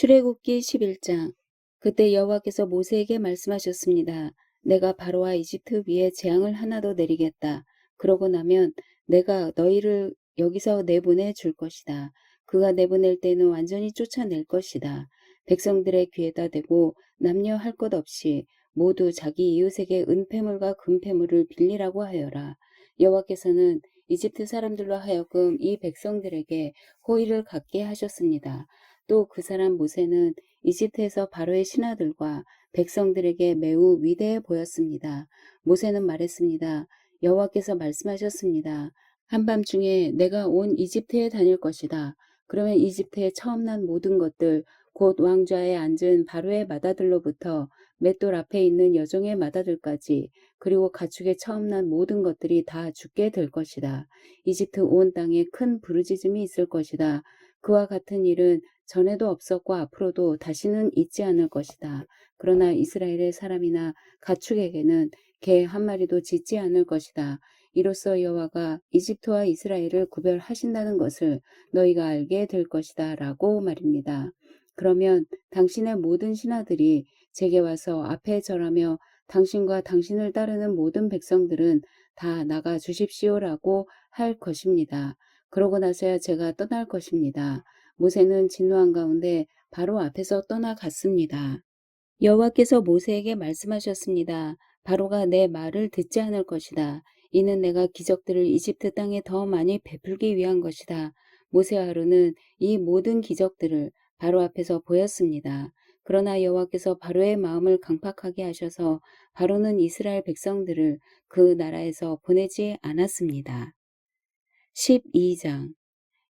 출애굽기 11장. 그때 여호와께서 모세에게 말씀하셨습니다. 내가 바로와 이집트 위에 재앙을 하나도 내리겠다. 그러고 나면 내가 너희를 여기서 내보내 줄 것이다. 그가 내보낼 때는 완전히 쫓아낼 것이다. 백성들의 귀에다 대고 남녀 할 것 없이 모두 자기 이웃에게 은폐물과 금폐물을 빌리라고 하여라. 여호와께서는 이집트 사람들로 하여금 이 백성들에게 호의를 갖게 하셨습니다. 또 그 사람 모세는 이집트에서 바로의 신하들과 백성들에게 매우 위대해 보였습니다. 모세는 말했습니다. 여호와께서 말씀하셨습니다. 한밤중에 내가 온 이집트에 다닐 것이다. 그러면 이집트에 처음 난 모든 것들, 곧 왕좌에 앉은 바로의 맏아들로부터 맷돌 앞에 있는 여종의 맏아들까지, 그리고 가축에 처음 난 모든 것들이 다 죽게 될 것이다. 이집트 온 땅에 큰 부르짖음이 있을 것이다. 그와 같은 일은 전에도 없었고 앞으로도 다시는 있지 않을 것이다. 그러나 이스라엘의 사람이나 가축에게는 개 한 마리도 짖지 않을 것이다. 이로써 여호와가 이집트와 이스라엘을 구별하신다는 것을 너희가 알게 될 것이다 라고 말입니다. 그러면 당신의 모든 신하들이 제게 와서 앞에 절하며 당신과 당신을 따르는 모든 백성들은 다 나가 주십시오라고 할 것입니다. 그러고 나서야 제가 떠날 것입니다. 모세는 진노한 가운데 바로 앞에서 떠나갔습니다. 여호와께서 모세에게 말씀하셨습니다. 바로가 내 말을 듣지 않을 것이다. 이는 내가 기적들을 이집트 땅에 더 많이 베풀기 위한 것이다. 모세와 아론은 이 모든 기적들을 바로 앞에서 보였습니다. 그러나 여호와께서 바로의 마음을 강팍하게 하셔서 바로는 이스라엘 백성들을 그 나라에서 보내지 않았습니다. 12장.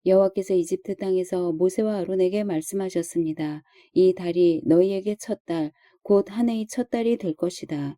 여호와께서 이집트 땅에서 모세와 아론에게 말씀하셨습니다. 이 달이 너희에게 첫 달, 곧 한 해의 첫 달이 될 것이다.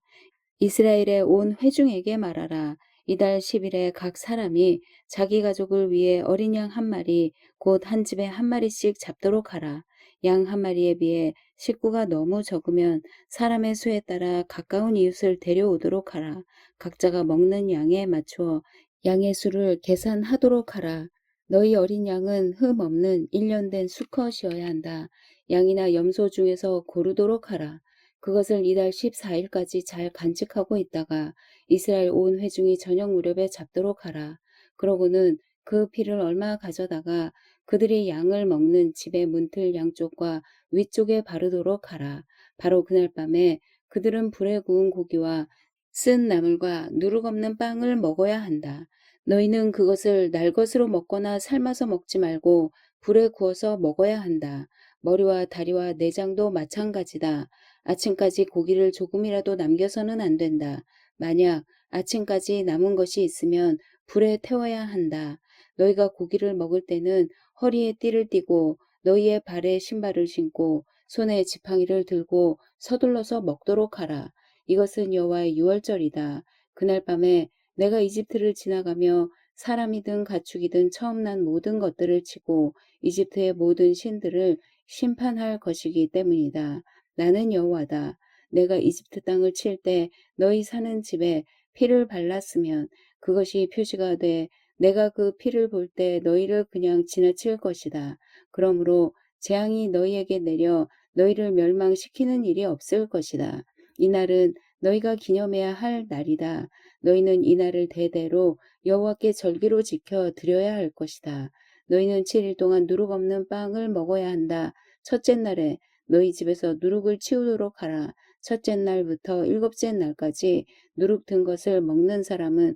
이스라엘의 온 회중에게 말하라. 이달 10일에 각 사람이 자기 가족을 위해 어린 양 한 마리, 곧 한 집에 한 마리씩 잡도록 하라. 양 한 마리에 비해 식구가 너무 적으면 사람의 수에 따라 가까운 이웃을 데려오도록 하라. 각자가 먹는 양에 맞추어 양의 수를 계산하도록 하라. 너희 어린 양은 흠 없는 1년 된 수컷이어야 한다. 양이나 염소 중에서 고르도록 하라. 그것을 이달 14일까지 잘 간직하고 있다가 이스라엘 온 회중이 저녁 무렵에 잡도록 하라. 그러고는 그 피를 얼마 가져다가 그들이 양을 먹는 집의 문틀 양쪽과 위쪽에 바르도록 하라. 바로 그날 밤에 그들은 불에 구운 고기와 쓴 나물과 누룩 없는 빵을 먹어야 한다. 너희는 그것을 날 것으로 먹거나 삶아서 먹지 말고 불에 구워서 먹어야 한다. 머리와 다리와 내장도 마찬가지다. 아침까지 고기를 조금이라도 남겨서는 안 된다. 만약 아침까지 남은 것이 있으면 불에 태워야 한다. 너희가 고기를 먹을 때는 허리에 띠를 띠고 너희의 발에 신발을 신고 손에 지팡이를 들고 서둘러서 먹도록 하라. 이것은 여호와의 유월절이다. 그날 밤에 내가 이집트를 지나가며 사람이든 가축이든 처음 난 모든 것들을 치고 이집트의 모든 신들을 심판할 것이기 때문이다. 나는 여호와다. 내가 이집트 땅을 칠 때 너희 사는 집에 피를 발랐으면 그것이 표시가 돼 내가 그 피를 볼 때 너희를 그냥 지나칠 것이다. 그러므로 재앙이 너희에게 내려 너희를 멸망시키는 일이 없을 것이다. 이날은 너희가 기념해야 할 날이다. 너희는 이 날을 대대로 여호와께 절기로 지켜 드려야 할 것이다. 너희는 7일 동안 누룩 없는 빵을 먹어야 한다. 첫째 날에 너희 집에서 누룩을 치우도록 하라. 첫째 날부터 일곱째 날까지 누룩 든 것을 먹는 사람은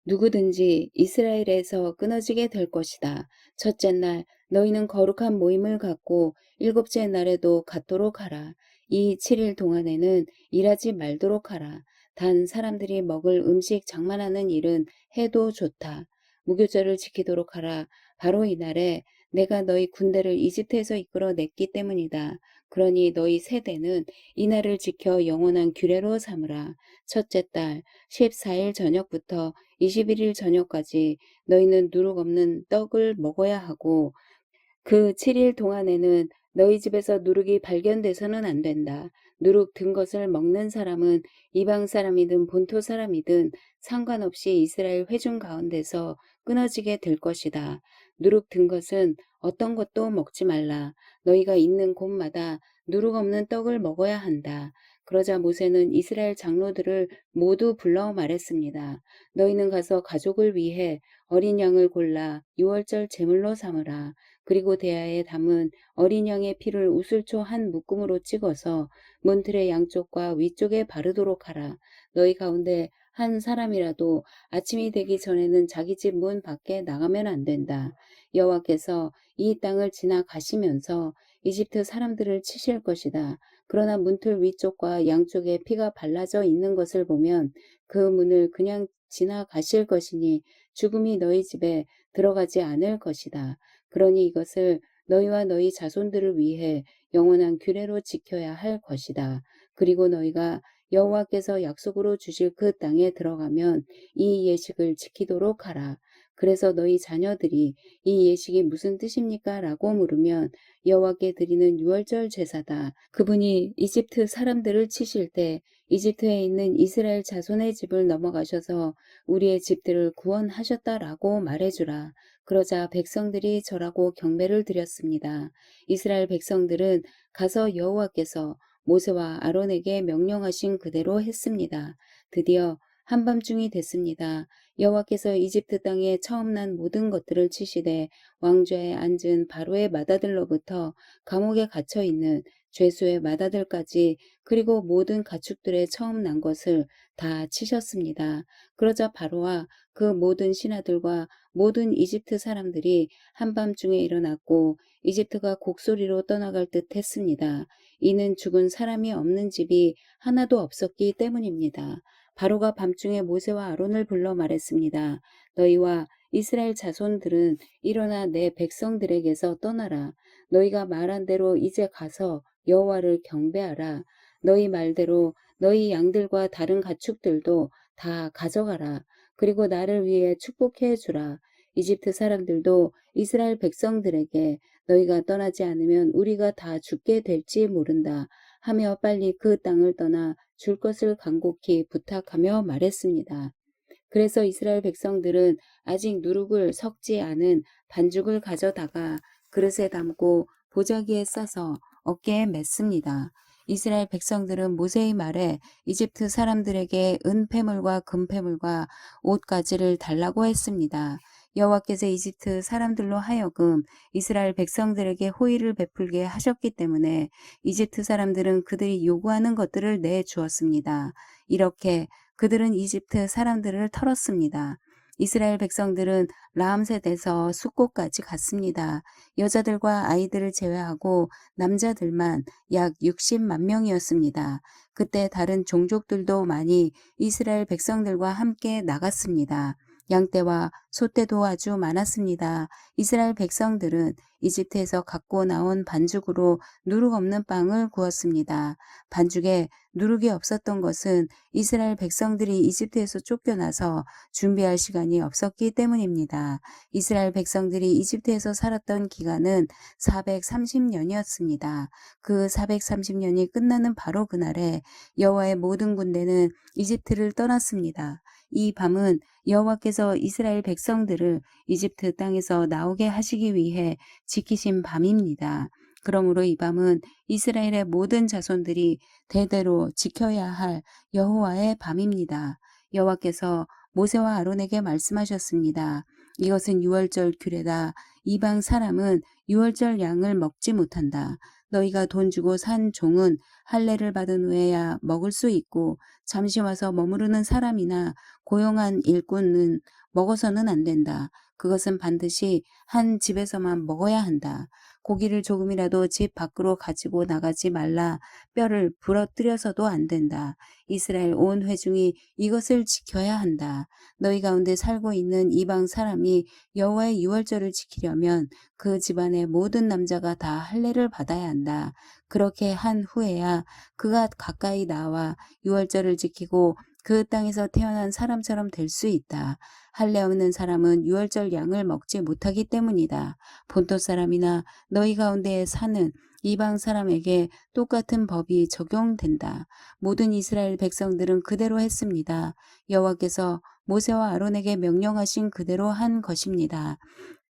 누구든지 이스라엘에서 끊어지게 될 것이다. 첫째 날 너희는 거룩한 모임을 갖고 일곱째 날에도 갖도록 하라. 이 7일 동안에는 일하지 말도록 하라. 단 사람들이 먹을 음식 장만하는 일은 해도 좋다. 무교절을 지키도록 하라. 바로 이날에 내가 너희 군대를 이집트에서 이끌어냈기 때문이다. 그러니 너희 세대는 이날을 지켜 영원한 규례로 삼으라. 첫째 달 14일 저녁부터 21일 저녁까지 너희는 누룩 없는 떡을 먹어야 하고 그 7일 동안에는 너희 집에서 누룩이 발견돼서는 안 된다. 누룩 든 것을 먹는 사람은 이방 사람이든 본토 사람이든 상관없이 이스라엘 회중 가운데서 끊어지게 될 것이다. 누룩 든 것은 어떤 것도 먹지 말라. 너희가 있는 곳마다 누룩 없는 떡을 먹어야 한다. 그러자 모세는 이스라엘 장로들을 모두 불러 말했습니다. 너희는 가서 가족을 위해 어린 양을 골라 유월절 제물로 삼으라. 그리고 대야에 담은 어린 양의 피를 우슬초 한 묶음으로 찍어서 문틀의 양쪽과 위쪽에 바르도록 하라. 너희 가운데 한 사람이라도 아침이 되기 전에는 자기 집 문 밖에 나가면 안 된다. 여호와께서 이 땅을 지나가시면서 이집트 사람들을 치실 것이다. 그러나 문틀 위쪽과 양쪽에 피가 발라져 있는 것을 보면 그 문을 그냥 지나가실 것이니 죽음이 너희 집에 들어가지 않을 것이다. 그러니 이것을 너희와 너희 자손들을 위해 영원한 규례로 지켜야 할 것이다. 그리고 너희가 여호와께서 약속으로 주실 그 땅에 들어가면 이 예식을 지키도록 하라. 그래서 너희 자녀들이 이 예식이 무슨 뜻입니까? 라고 물으면 여호와께 드리는 유월절 제사다. 그분이 이집트 사람들을 치실 때 이집트에 있는 이스라엘 자손의 집을 넘어가셔서 우리의 집들을 구원하셨다라고 말해주라. 그러자 백성들이 절하고 경배를 드렸습니다. 이스라엘 백성들은 가서 여호와께서 모세와 아론에게 명령하신 그대로 했습니다. 드디어 한밤중이 됐습니다. 여호와께서 이집트 땅에 처음 난 모든 것들을 치시되 왕좌에 앉은 바로의 맏아들로부터 감옥에 갇혀 있는 죄수의 맏아들까지 그리고 모든 가축들의 처음 난 것을 다 치셨습니다. 그러자 바로와 그 모든 신하들과 모든 이집트 사람들이 한밤중에 일어났고 이집트가 곡소리로 떠나갈 듯 했습니다. 이는 죽은 사람이 없는 집이 하나도 없었기 때문입니다. 바로가 밤중에 모세와 아론을 불러 말했습니다. 너희와 이스라엘 자손들은 일어나 내 백성들에게서 떠나라. 너희가 말한 대로 이제 가서 여호와를 경배하라. 너희 말대로 너희 양들과 다른 가축들도 다 가져가라. 그리고 나를 위해 축복해 주라. 이집트 사람들도 이스라엘 백성들에게 너희가 떠나지 않으면 우리가 다 죽게 될지 모른다 하며 빨리 그 땅을 떠나 줄 것을 간곡히 부탁하며 말했습니다. 그래서 이스라엘 백성들은 아직 누룩을 섞지 않은 반죽을 가져다가 그릇에 담고 보자기에 싸서 어깨에 맸습니다. 이스라엘 백성들은 모세의 말에 이집트 사람들에게 은폐물과 금폐물과 옷가지를 달라고 했습니다. 여호와께서 이집트 사람들로 하여금 이스라엘 백성들에게 호의를 베풀게 하셨기 때문에 이집트 사람들은 그들이 요구하는 것들을 내주었습니다. 이렇게 그들은 이집트 사람들을 털었습니다. 이스라엘 백성들은 라암셋에서 숫곳까지 갔습니다. 여자들과 아이들을 제외하고 남자들만 약 60만 명이었습니다. 그때 다른 종족들도 많이 이스라엘 백성들과 함께 나갔습니다. 양떼와 소떼도 아주 많았습니다. 이스라엘 백성들은 이집트에서 갖고 나온 반죽으로 누룩 없는 빵을 구웠습니다. 반죽에 누룩이 없었던 것은 이스라엘 백성들이 이집트에서 쫓겨나서 준비할 시간이 없었기 때문입니다. 이스라엘 백성들이 이집트에서 살았던 기간은 430년이었습니다. 그 430년이 끝나는 바로 그날에 여호와의 모든 군대는 이집트를 떠났습니다. 이 밤은 여호와께서 이스라엘 백성들을 이집트 땅에서 나오게 하시기 위해 지키신 밤입니다. 그러므로 이 밤은 이스라엘의 모든 자손들이 대대로 지켜야 할 여호와의 밤입니다. 여호와께서 모세와 아론에게 말씀하셨습니다. 이것은 유월절 규례다. 이방 사람은 유월절 양을 먹지 못한다. 너희가 돈 주고 산 종은 할례를 받은 후에야 먹을 수 있고 잠시 와서 머무르는 사람이나 고용한 일꾼은 먹어서는 안 된다. 그것은 반드시 한 집에서만 먹어야 한다. 고기를 조금이라도 집 밖으로 가지고 나가지 말라. 뼈를 부러뜨려서도 안 된다. 이스라엘 온 회중이 이것을 지켜야 한다. 너희 가운데 살고 있는 이방 사람이 여호와의 유월절을 지키려면 그 집안의 모든 남자가 다 할례를 받아야 한다. 그렇게 한 후에야 그가 가까이 나와 유월절을 지키고 그 땅에서 태어난 사람처럼 될 수 있다. 할례 없는 사람은 유월절 양을 먹지 못하기 때문이다. 본토 사람이나 너희 가운데 사는 이방 사람에게 똑같은 법이 적용된다. 모든 이스라엘 백성들은 그대로 했습니다. 여호와께서 모세와 아론에게 명령하신 그대로 한 것입니다.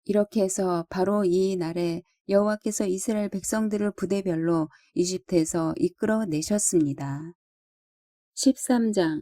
이렇게 해서 바로 이 날에 여호와께서 이스라엘 백성들을 부대별로 이집트에서 이끌어 내셨습니다. 13장.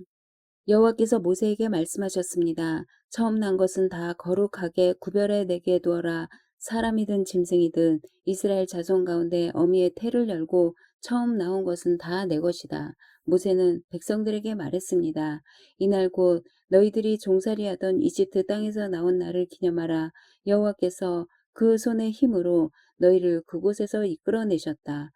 여호와께서 모세에게 말씀하셨습니다. 처음 난 것은 다 거룩하게 구별해 내게 두어라. 사람이든 짐승이든 이스라엘 자손 가운데 어미의 태를 열고 처음 나온 것은 다 내 것이다. 모세는 백성들에게 말했습니다. 이날 곧 너희들이 종살이하던 이집트 땅에서 나온 날을 기념하라. 여호와께서 그 손의 힘으로 너희를 그곳에서 이끌어내셨다.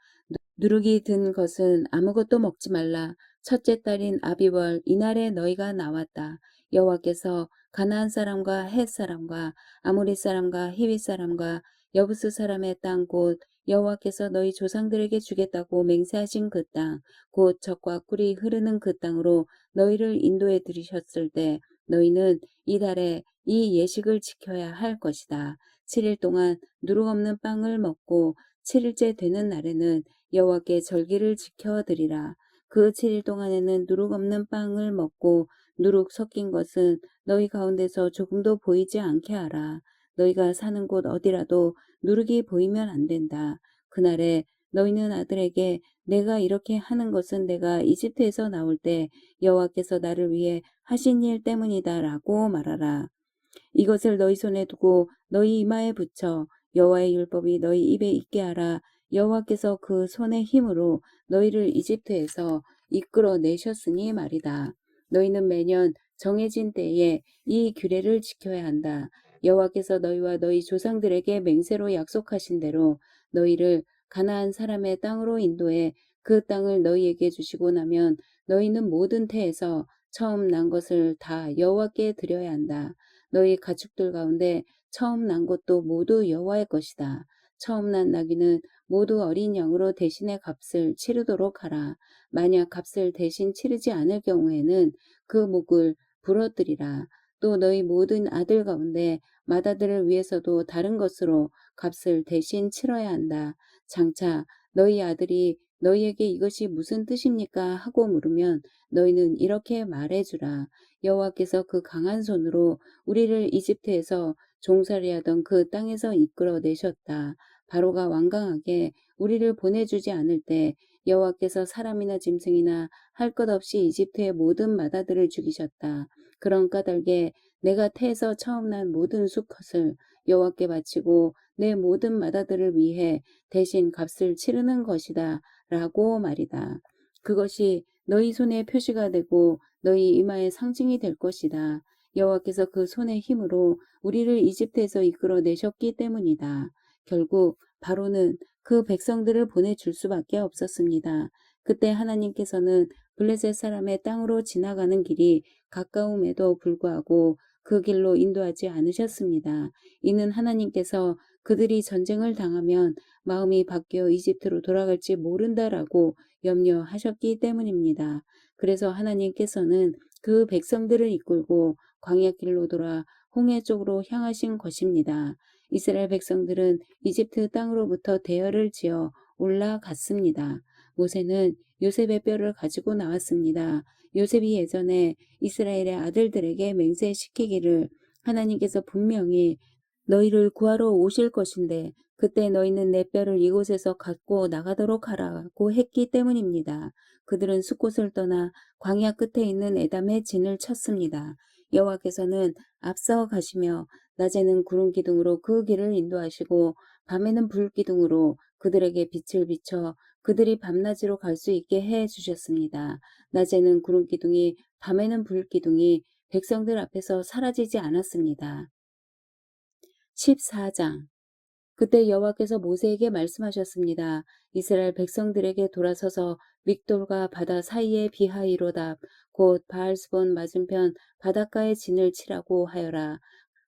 누룩이 든 것은 아무것도 먹지 말라. 첫째 달인 아비월 이날에 너희가 나왔다. 여호와께서 가나안 사람과 헷 사람과 아모리 사람과 히윗 사람과 여부스 사람의 땅 곧 여호와께서 너희 조상들에게 주겠다고 맹세하신 그 땅 곧 젖과 꿀이 흐르는 그 땅으로 너희를 인도해 들이셨을 때 너희는 이달에 이 예식을 지켜야 할 것이다. 7일 동안 누룩 없는 빵을 먹고 7일째 되는 날에는 여호와께 절기를 지켜 드리라. 그 7일 동안에는 누룩 없는 빵을 먹고 누룩 섞인 것은 너희 가운데서 조금도 보이지 않게 하라. 너희가 사는 곳 어디라도 누룩이 보이면 안 된다. 그날에 너희는 아들에게 내가 이렇게 하는 것은 내가 이집트에서 나올 때 여호와께서 나를 위해 하신 일 때문이다라고 말하라. 이것을 너희 손에 두고 너희 이마에 붙여 여호와의 율법이 너희 입에 있게 하라. 여호와께서 그 손의 힘으로 너희를 이집트에서 이끌어 내셨으니 말이다. 너희는 매년 정해진 때에 이 규례를 지켜야 한다. 여호와께서 너희와 너희 조상들에게 맹세로 약속하신 대로 너희를 가나안 사람의 땅으로 인도해 그 땅을 너희에게 주시고 나면 너희는 모든 태에서 처음 난 것을 다 여호와께 드려야 한다. 너희 가축들 가운데 처음 난 것도 모두 여호와의 것이다. 처음 난 나귀는 모두 어린 양으로 대신의 값을 치르도록 하라. 만약 값을 대신 치르지 않을 경우에는 그 목을 부러뜨리라. 또 너희 모든 아들 가운데 맏아들을 위해서도 다른 것으로 값을 대신 치러야 한다. 장차 너희 아들이 너희에게 이것이 무슨 뜻입니까? 하고 물으면 너희는 이렇게 말해주라. 여호와께서 그 강한 손으로 우리를 이집트에서 종살이하던 그 땅에서 이끌어 내셨다. 바로가 완강하게 우리를 보내주지 않을 때 여호와께서 사람이나 짐승이나 할 것 없이 이집트의 모든 맏아들을 죽이셨다. 그런 까닭에 내가 태에서 처음 난 모든 수컷을 여호와께 바치고 내 모든 맏아들을 위해 대신 값을 치르는 것이다 라고 말이다. 그것이 너희 손에 표시가 되고 너희 이마의 상징이 될 것이다. 여호와께서 그 손의 힘으로 우리를 이집트에서 이끌어 내셨기 때문이다. 결국 바로는 그 백성들을 보내줄 수밖에 없었습니다. 그때 하나님께서는 블레셋 사람의 땅으로 지나가는 길이 가까움에도 불구하고 그 길로 인도하지 않으셨습니다. 이는 하나님께서 그들이 전쟁을 당하면 마음이 바뀌어 이집트로 돌아갈지 모른다라고 염려하셨기 때문입니다. 그래서 하나님께서는 그 백성들을 이끌고 광야길로 돌아 홍해 쪽으로 향하신 것입니다. 이스라엘 백성들은 이집트 땅으로부터 대열을 지어 올라갔습니다. 모세는 요셉의 뼈를 가지고 나왔습니다. 요셉이 예전에 이스라엘의 아들들에게 맹세시키기를 하나님께서 분명히 너희를 구하러 오실 것인데 그때 너희는 내 뼈를 이곳에서 갖고 나가도록 하라고 했기 때문입니다. 그들은 숫곳을 떠나 광야 끝에 있는 에담의 진을 쳤습니다. 여호와께서는 앞서 가시며 낮에는 구름 기둥으로 그 길을 인도하시고 밤에는 불 기둥으로 그들에게 빛을 비춰 그들이 밤낮으로 갈 수 있게 해 주셨습니다. 낮에는 구름 기둥이 밤에는 불 기둥이 백성들 앞에서 사라지지 않았습니다. 14장. 그때 여호와께서 모세에게 말씀하셨습니다. 이스라엘 백성들에게 돌아서서 믹돌과 바다 사이의 비하이로답 곧 바알스본 맞은편 바닷가의 진을 치라고 하여라.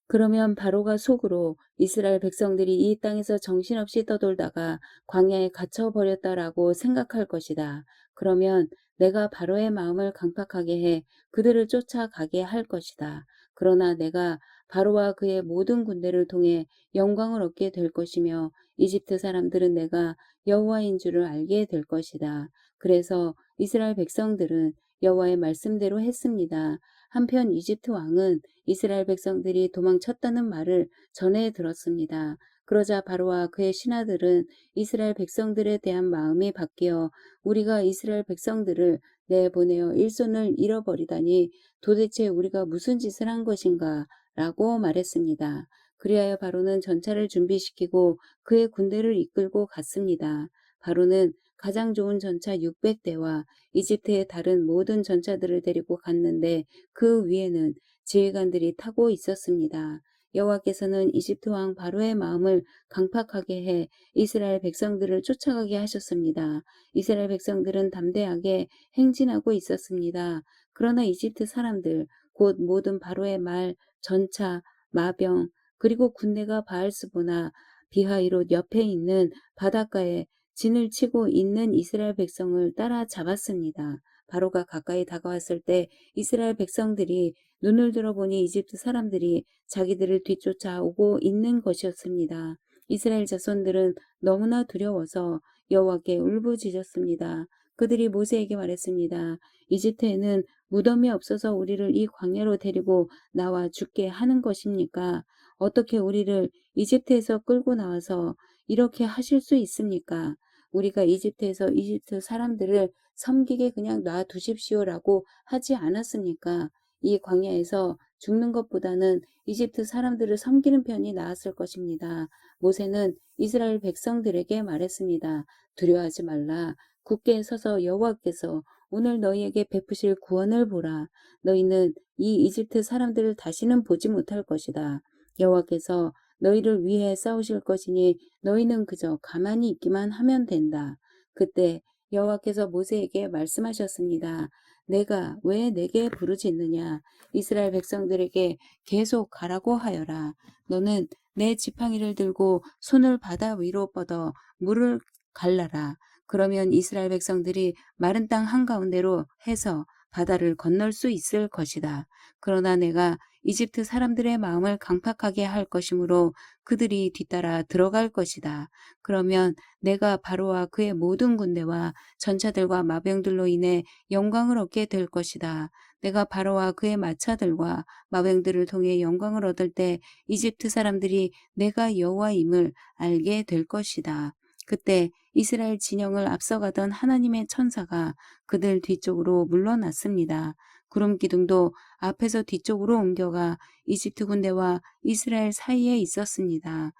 그러면 바로가 속으로 이스라엘 백성들이 이 땅에서 정신없이 떠돌다가 광야에 갇혀버렸다라고 생각할 것이다. 그러면 내가 바로의 마음을 강팍하게 해 그들을 쫓아가게 할 것이다. 그러나 내가 바로와 그의 모든 군대를 통해 영광을 얻게 될 것이며 이집트 사람들은 내가 여호와인 줄을 알게 될 것이다. 그래서 이스라엘 백성들은 여호와의 말씀대로 했습니다. 한편 이집트 왕은 이스라엘 백성들이 도망쳤다는 말을 전해 들었습니다. 그러자 바로와 그의 신하들은 이스라엘 백성들에 대한 마음이 바뀌어 우리가 이스라엘 백성들을 내보내어 일손을 잃어버리다니 도대체 우리가 무슨 짓을 한 것인가 라고 말했습니다. 그리하여 바로는 전차를 준비시키고 그의 군대를 이끌고 갔습니다. 바로는 가장 좋은 전차 600대와 이집트의 다른 모든 전차들을 데리고 갔는데 그 위에는 지휘관들이 타고 있었습니다. 여호와께서는 이집트 왕 바로의 마음을 강팍하게 해 이스라엘 백성들을 쫓아가게 하셨습니다. 이스라엘 백성들은 담대하게 행진하고 있었습니다. 그러나 이집트 사람들, 곧 모든 바로의 말, 전차, 마병, 그리고 군대가 바알스보나 비하이롯 옆에 있는 바닷가에 진을 치고 있는 이스라엘 백성을 따라잡았습니다. 바로가 가까이 다가왔을 때 이스라엘 백성들이 눈을 들어보니 이집트 사람들이 자기들을 뒤쫓아오고 있는 것이었습니다. 이스라엘 자손들은 너무나 두려워서 여호와께 울부짖었습니다. 그들이 모세에게 말했습니다. 이집트에는 무덤이 없어서 우리를 이 광야로 데리고 나와 죽게 하는 것입니까? 어떻게 우리를 이집트에서 끌고 나와서 이렇게 하실 수 있습니까? 우리가 이집트에서 이집트 사람들을 섬기게 그냥 놔두십시오라고 하지 않았습니까? 이 광야에서 죽는 것보다는 이집트 사람들을 섬기는 편이 나았을 것입니다. 모세는 이스라엘 백성들에게 말했습니다. 두려워하지 말라. 굳게 서서 여호와께서 오늘 너희에게 베푸실 구원을 보라. 너희는 이 이집트 사람들을 다시는 보지 못할 것이다. 여호와께서 너희를 위해 싸우실 것이니 너희는 그저 가만히 있기만 하면 된다. 그때 여호와께서 모세에게 말씀하셨습니다. 내가 왜 내게 부르짖느냐? 이스라엘 백성들에게 계속 가라고 하여라. 너는 내 지팡이를 들고 손을 바다 위로 뻗어 물을 갈라라. 그러면 이스라엘 백성들이 마른 땅 한가운데로 해서 바다를 건널 수 있을 것이다. 그러나 내가 이집트 사람들의 마음을 강팍하게 할 것이므로 그들이 뒤따라 들어갈 것이다. 그러면 내가 바로와 그의 모든 군대와 전차들과 마병들로 인해 영광을 얻게 될 것이다. 내가 바로와 그의 마차들과 마병들을 통해 영광을 얻을 때 이집트 사람들이 내가 여호와임을 알게 될 것이다. 그때 이스라엘 진영을 앞서가던 하나님의 천사가 그들 뒤쪽으로 물러났습니다. 구름 기둥도 앞에서 뒤쪽으로 옮겨가 이집트 군대와 이스라엘 사이에 있었습니다.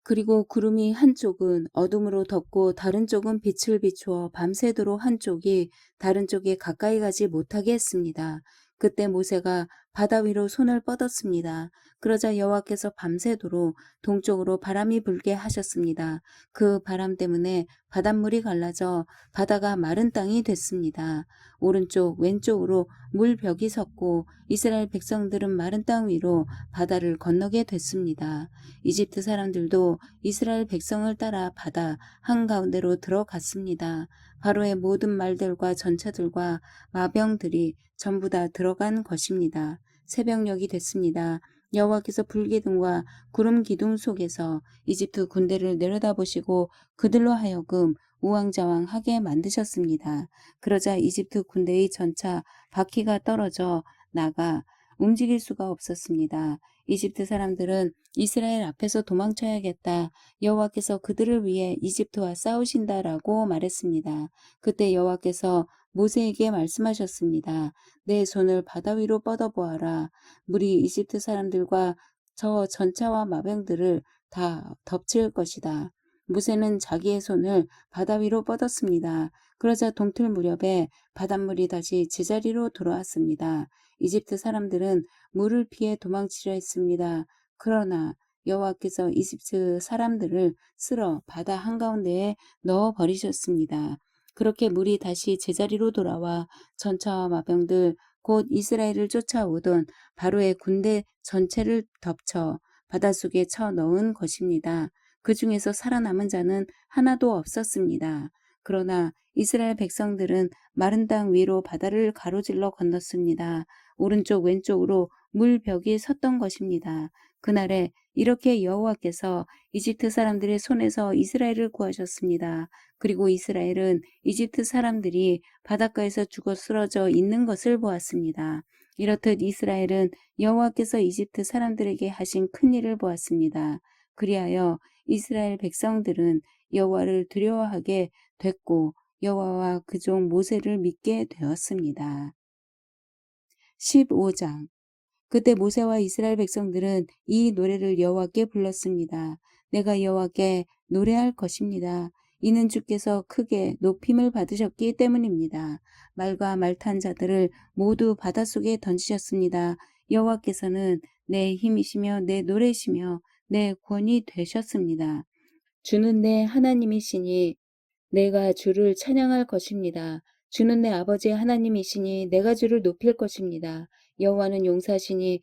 그리고 구름이 한쪽은 어둠으로 덮고 다른 쪽은 빛을 비추어 밤새도록 한쪽이 다른 쪽에 가까이 가지 못하게 했습니다. 그때 모세가 바다 위로 손을 뻗었습니다. 그러자 여호와께서 밤새도록 동쪽으로 바람이 불게 하셨습니다. 그 바람 때문에 바닷물이 갈라져 바다가 마른 땅이 됐습니다. 오른쪽 왼쪽으로 물벽이 섰고 이스라엘 백성들은 마른 땅 위로 바다를 건너게 됐습니다. 이집트 사람들도 이스라엘 백성을 따라 바다 한가운데로 들어갔습니다. 바로의 모든 말들과 전차들과 마병들이 전부 다 들어간 것입니다. 새벽녘이 됐습니다. 여호와께서 불기둥과 구름 기둥 속에서 이집트 군대를 내려다보시고 그들로 하여금 우왕좌왕하게 만드셨습니다. 그러자 이집트 군대의 전차 바퀴가 떨어져 나가 움직일 수가 없었습니다. 이집트 사람들은 이스라엘 앞에서 도망쳐야겠다. 여호와께서 그들을 위해 이집트와 싸우신다라고 말했습니다. 그때 여호와께서 모세에게 말씀하셨습니다. 내 손을 바다 위로 뻗어보아라. 물이 이집트 사람들과 저 전차와 마병들을 다 덮칠 것이다. 모세는 자기의 손을 바다 위로 뻗었습니다. 그러자 동틀 무렵에 바닷물이 다시 제자리로 돌아왔습니다. 이집트 사람들은 물을 피해 도망치려 했습니다. 그러나 여호와께서 이집트 사람들을 쓸어 바다 한가운데에 넣어 버리셨습니다. 그렇게 물이 다시 제자리로 돌아와 전차와 마병들 곧 이스라엘을 쫓아오던 바로의 군대 전체를 덮쳐 바닷속에 쳐 넣은 것입니다. 그 중에서 살아남은 자는 하나도 없었습니다. 그러나 이스라엘 백성들은 마른 땅 위로 바다를 가로질러 건넜습니다. 오른쪽 왼쪽으로 물벽이 섰던 것입니다. 그날에 이렇게 여호와께서 이집트 사람들의 손에서 이스라엘을 구하셨습니다. 그리고 이스라엘은 이집트 사람들이 바닷가에서 죽어 쓰러져 있는 것을 보았습니다. 이렇듯 이스라엘은 여호와께서 이집트 사람들에게 하신 큰 일을 보았습니다. 그리하여 이스라엘 백성들은 여호와를 두려워하게 됐고 여호와와 그 종 모세를 믿게 되었습니다. 15장. 그때 모세와 이스라엘 백성들은 이 노래를 여호와께 불렀습니다. 내가 여호와께 노래할 것입니다. 이는 주께서 크게 높임을 받으셨기 때문입니다. 말과 말 탄 자들을 모두 바닷속에 던지셨습니다. 여호와께서는 내 힘이시며 내 노래시며 내 구원이 되셨습니다. 주는 내 하나님이시니 내가 주를 찬양할 것입니다. 주는 내 아버지의 하나님이시니 내가 주를 높일 것입니다. 여호와는 용사시니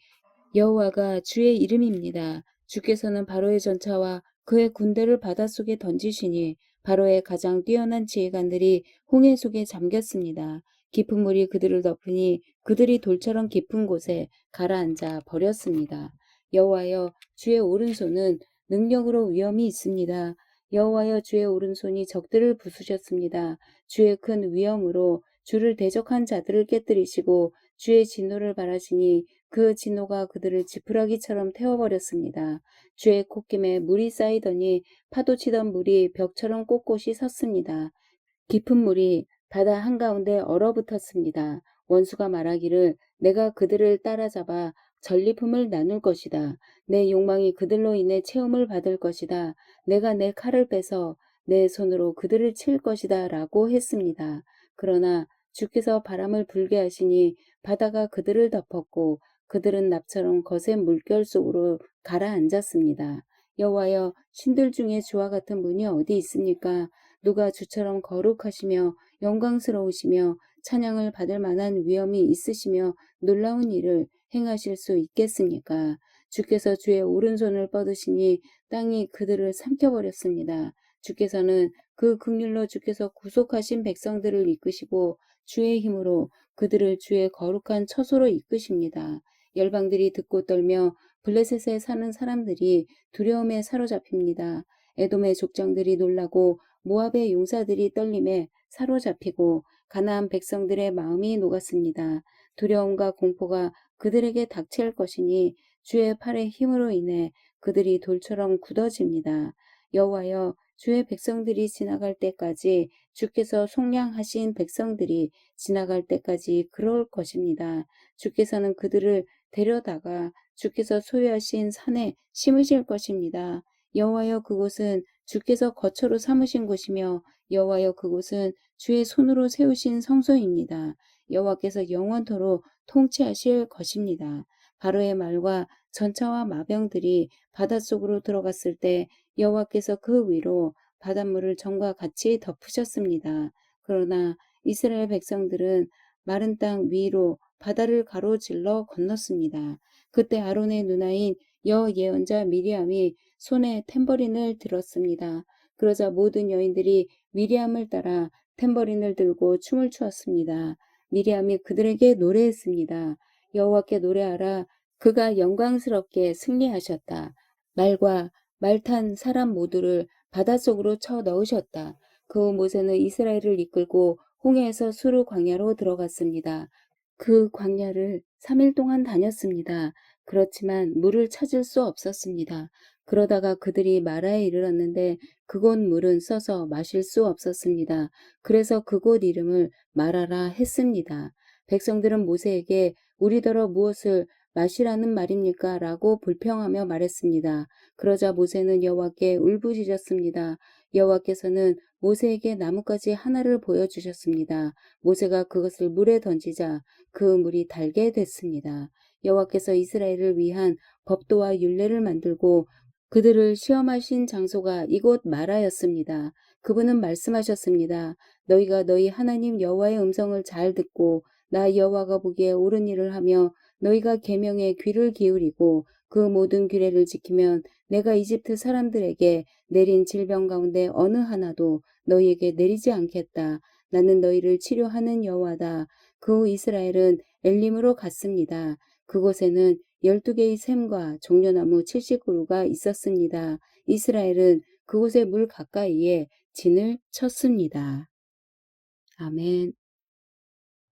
여호와가 주의 이름입니다. 주께서는 바로의 전차와 그의 군대를 바닷속에 던지시니 바로의 가장 뛰어난 지휘관들이 홍해 속에 잠겼습니다. 깊은 물이 그들을 덮으니 그들이 돌처럼 깊은 곳에 가라앉아 버렸습니다. 여호와여 주의 오른손은 능력으로 위엄이 있습니다. 여호와여 주의 오른손이 적들을 부수셨습니다. 주의 큰 위엄으로 주를 대적한 자들을 깨뜨리시고 주의 진노를 바라시니 그 진노가 그들을 지푸라기처럼 태워버렸습니다. 주의 콧김에 물이 쌓이더니 파도치던 물이 벽처럼 꼿꼿이 섰습니다. 깊은 물이 바다 한가운데 얼어붙었습니다. 원수가 말하기를 내가 그들을 따라잡아 전리품을 나눌 것이다. 내 욕망이 그들로 인해 채움을 받을 것이다. 내가 내 칼을 빼서 내 손으로 그들을 칠 것이다 라고 했습니다. 그러나 주께서 바람을 불게 하시니 바다가 그들을 덮었고 그들은 납처럼 거센 물결 속으로 가라앉았습니다. 여호와여 신들 중에 주와 같은 분이 어디 있습니까? 누가 주처럼 거룩하시며 영광스러우시며 찬양을 받을 만한 위엄이 있으시며 놀라운 일을 행하실 수 있겠습니까? 주께서 주의 오른손을 뻗으시니 땅이 그들을 삼켜버렸습니다. 주께서는 그 긍휼로 주께서 구속하신 백성들을 이끄시고 주의 힘으로 그들을 주의 거룩한 처소로 이끄십니다. 열방들이 듣고 떨며 블레셋에 사는 사람들이 두려움에 사로잡힙니다. 에돔의 족장들이 놀라고 모압의 용사들이 떨림에 사로잡히고 가나안 백성들의 마음이 녹았습니다. 두려움과 공포가 그들에게 닥칠 것이니 주의 팔의 힘으로 인해 그들이 돌처럼 굳어집니다. 여호와여 주의 백성들이 지나갈 때까지 주께서 속량하신 백성들이 지나갈 때까지 그럴 것입니다. 주께서는 그들을 데려다가 주께서 소유하신 산에 심으실 것입니다. 여호와여 그곳은 주께서 거처로 삼으신 곳이며 여호와여 그곳은 주의 손으로 세우신 성소입니다. 여호와께서 영원토록 통치하실 것입니다. 바로의 말과 전차와 마병들이 바닷속으로 들어갔을 때 여호와께서 그 위로 바닷물을 전과 같이 덮으셨습니다. 그러나 이스라엘 백성들은 마른 땅 위로 바다를 가로질러 건넜습니다. 그때 아론의 누나인 여예언자 미리암이 손에 탬버린을 들었습니다. 그러자 모든 여인들이 미리암을 따라 탬버린을 들고 춤을 추었습니다. 미리암이 그들에게 노래했습니다. 여호와께 노래하라. 그가 영광스럽게 승리하셨다. 말과 말탄 사람 모두를 바닷속으로 쳐 넣으셨다. 그 후 모세는 이스라엘을 이끌고 홍해에서 수르 광야로 들어갔습니다. 그 광야를 3일 동안 다녔습니다. 그렇지만 물을 찾을 수 없었습니다. 그러다가 그들이 마라에 이르렀는데 그곳 물은 써서 마실 수 없었습니다. 그래서 그곳 이름을 마라라 했습니다. 백성들은 모세에게 우리더러 무엇을 마시라는 말입니까? 라고 불평하며 말했습니다. 그러자 모세는 여호와께 울부짖었습니다. 여호와께서는 모세에게 나뭇가지 하나를 보여주셨습니다. 모세가 그것을 물에 던지자 그 물이 달게 됐습니다. 여호와께서 이스라엘을 위한 법도와 율례를 만들고 그들을 시험하신 장소가 이곳 마라였습니다. 그분은 말씀하셨습니다. 너희가 너희 하나님 여호와의 음성을 잘 듣고 나 여호와가 보기에 옳은 일을 하며 너희가 계명에 귀를 기울이고 그 모든 규례를 지키면 내가 이집트 사람들에게 내린 질병 가운데 어느 하나도 너희에게 내리지 않겠다. 나는 너희를 치료하는 여호와다. 그 후 이스라엘은 엘림으로 갔습니다. 그곳에는 12개의 샘과 종려나무 70그루가 있었습니다. 이스라엘은 그곳의 물 가까이에 진을 쳤습니다. 아멘.